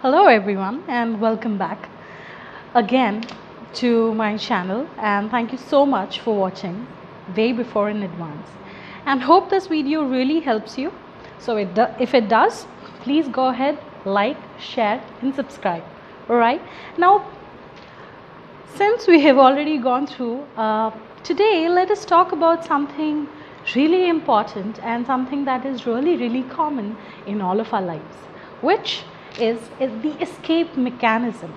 Hello everyone and welcome back again to my channel, and thank you so much for watching way before in advance, and hope this video really helps you. So if it does, please go ahead, like, share and subscribe. Alright, now since we have already gone through, today let us talk about something really important and something that is really common in all of our lives, which is the escape mechanism,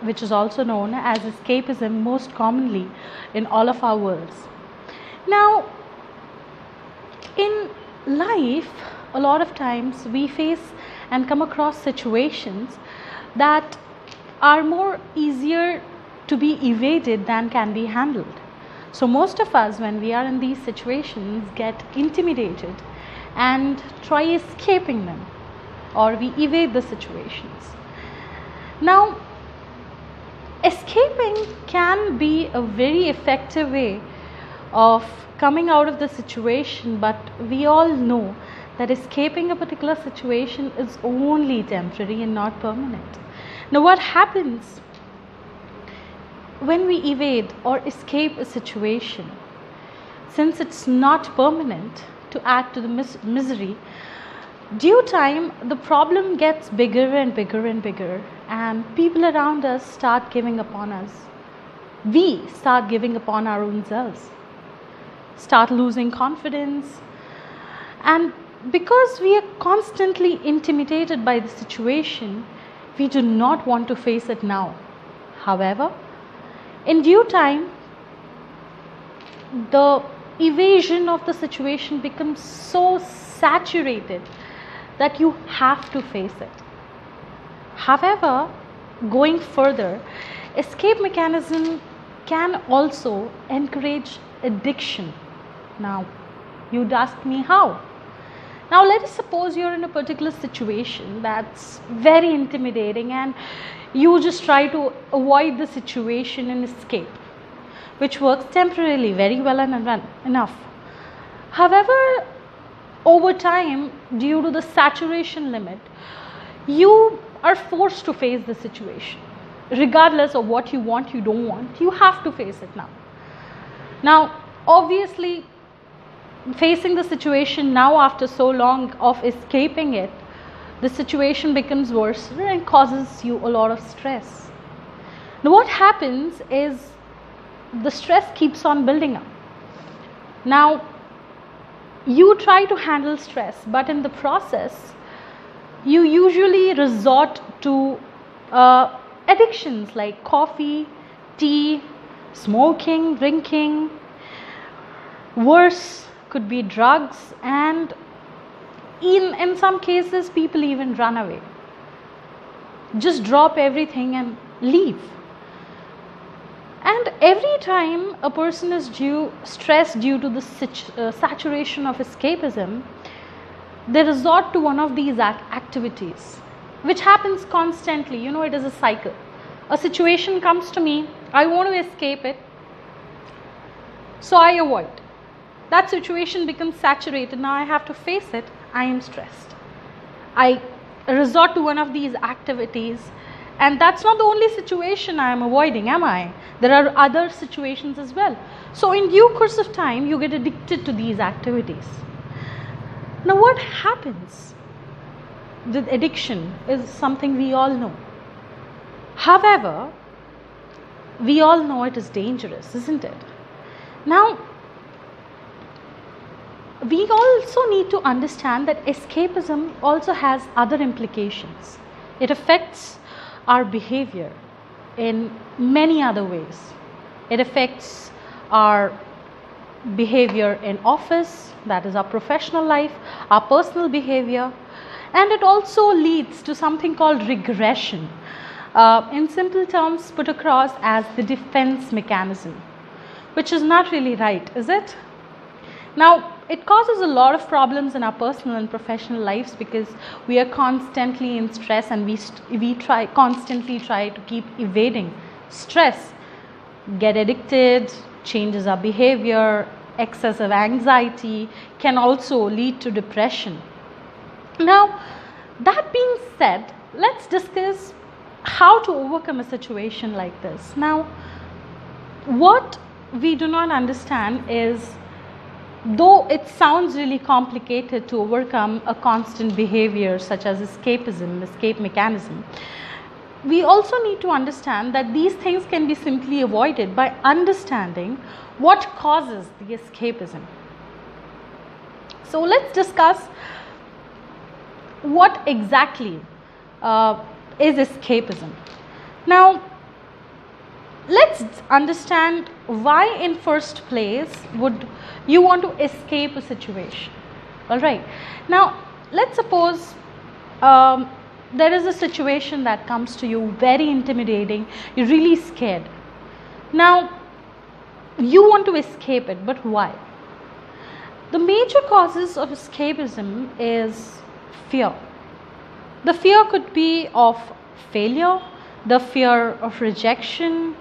which is also known as escapism most commonly in all of our worlds. Now, in life, a lot of times we face and come across situations that are more easier to be evaded than can be handled. So most of us, when we are in these situations, get intimidated and try escaping them, or we evade the situations. Now, escaping can be a very effective way of coming out of the situation, but we all know that escaping a particular situation is only temporary and not permanent. Now, what happens when we evade or escape a situation? Since it's not permanent, to add to the misery, due time the problem gets bigger and bigger, and people around us start giving up on us. We start giving up on our own selves, start losing confidence, and because we are constantly intimidated by the situation, we do not want to face it now. However, in due time, the evasion of the situation becomes so saturated that you have to face it. However, going further, escape mechanism can also encourage addiction. Now, you'd ask me how? Now, let us suppose you're in a particular situation that's very intimidating and you just try to avoid the situation and escape, which works temporarily very well and enough. However, over time, due to the saturation limit, you are forced to face the situation. Regardless of what you want, you don't want, you have to face it now. Now, obviously, facing the situation now after so long of escaping it, the situation becomes worse and causes you a lot of stress. Now, what happens is the stress keeps on building up. Now, you try to handle stress, but in the process, you usually resort to addictions like coffee, tea, smoking, drinking. Worse could be drugs, and in some cases, people even run away. Just drop everything and leave. And every time a person is stressed due to the saturation of escapism, they resort to one of these activities, which happens constantly. You know, it is a cycle. A situation comes to me, I want to escape it, so I avoid. That situation becomes saturated. Now I have to face it. I am stressed. I resort to one of these activities. And that's not the only situation I am avoiding, am I? There are other situations as well. So in due course of time, you get addicted to these activities. Now, what happens with addiction is something we all know. However, we all know it is dangerous, isn't it? Now, we also need to understand that escapism also has other implications. It affects our behavior in many other ways. It affects our behavior in office, that is our professional life, our personal behavior, and it also leads to something called regression, in simple terms put across as the defense mechanism, which is not really right, is it? Now, it causes a lot of problems in our personal and professional lives because we are constantly in stress, and we constantly try to keep evading stress, get addicted, changes our behavior. Excessive anxiety can also lead to depression. Now, that being said, let's discuss how to overcome a situation like this. Now, what we do not understand is, though it sounds really complicated to overcome a constant behavior such as escapism, escape mechanism, we also need to understand that these things can be simply avoided by understanding what causes the escapism. So let's discuss what exactly is escapism. Now, let's understand why in first place would you want to escape a situation. All right. Now, let's suppose there is a situation that comes to you very intimidating, you're really scared. Now, you want to escape it, but why? The major causes of escapism is fear. The fear could be of failure, the fear of rejection,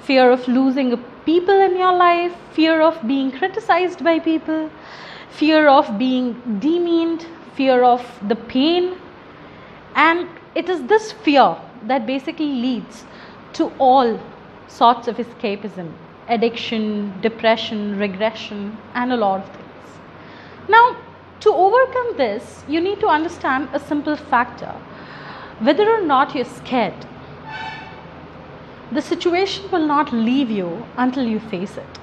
fear of losing people in your life, fear of being criticized by people, fear of being demeaned, fear of the pain. And it is this fear that basically leads to all sorts of escapism, addiction, depression, regression, and a lot of things. Now, to overcome this, you need to understand a simple factor. Whether or not you're scared, the situation will not leave you until you face it.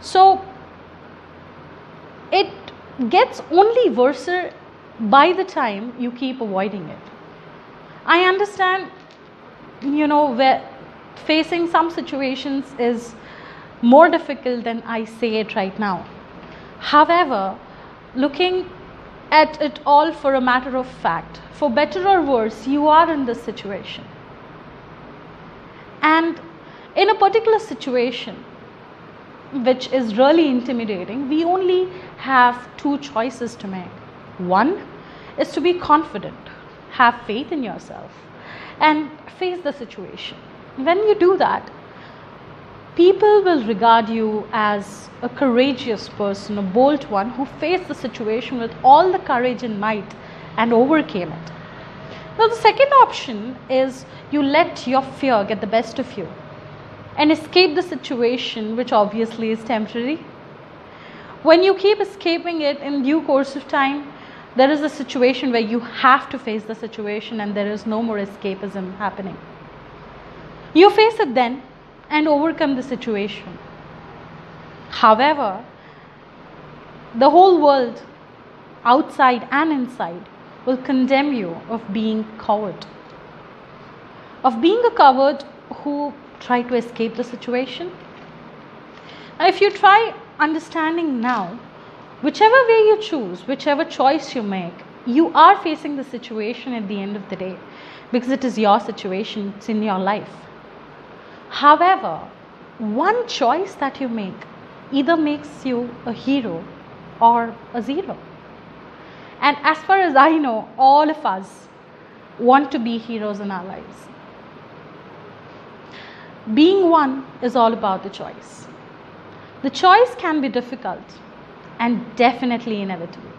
So, it gets only worse by the time you keep avoiding it. I understand, where facing some situations is more difficult than I say it right now. However, looking at it all for a matter of fact, for better or worse, you are in this situation. And in a particular situation, which is really intimidating, we only have two choices to make. One is to be confident, have faith in yourself, and face the situation. When you do that, people will regard you as a courageous person, a bold one who faced the situation with all the courage and might and overcame it. Now, the second option is you let your fear get the best of you and escape the situation, which obviously is temporary. When you keep escaping it, in due course of time, there is a situation where you have to face the situation and there is no more escapism happening. You face it then and overcome the situation. However, the whole world, outside and inside, will condemn you of being coward, of being a coward who tried to escape the situation. Now, if you try understanding now, whichever way you choose, whichever choice you make, you are facing the situation at the end of the day, because it is your situation, it's in your life. However, one choice that you make either makes you a hero or a zero. And as far as I know, all of us want to be heroes in our lives. Being one is all about the choice. The choice can be difficult and definitely inevitable.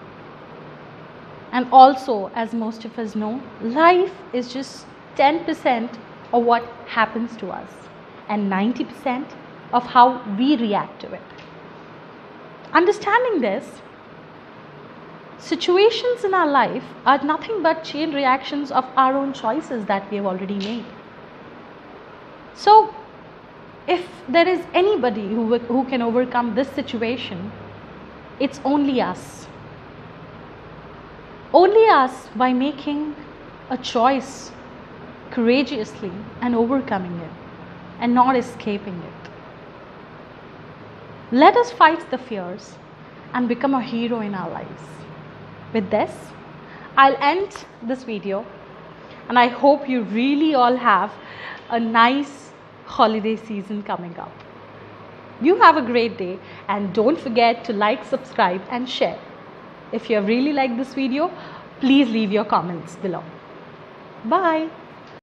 And also, as most of us know, life is just 10% of what happens to us and 90% of how we react to it. Understanding this, situations in our life are nothing but chain reactions of our own choices that we have already made. So, if there is anybody who can overcome this situation, it's only us. Only us, by making a choice courageously and overcoming it and not escaping it. Let us fight the fears and become a hero in our lives. With this, I'll end this video, and I hope you really all have a nice holiday season coming up. You have a great day, and don't forget to like, subscribe and share. If you have really liked this video, please leave your comments below. Bye.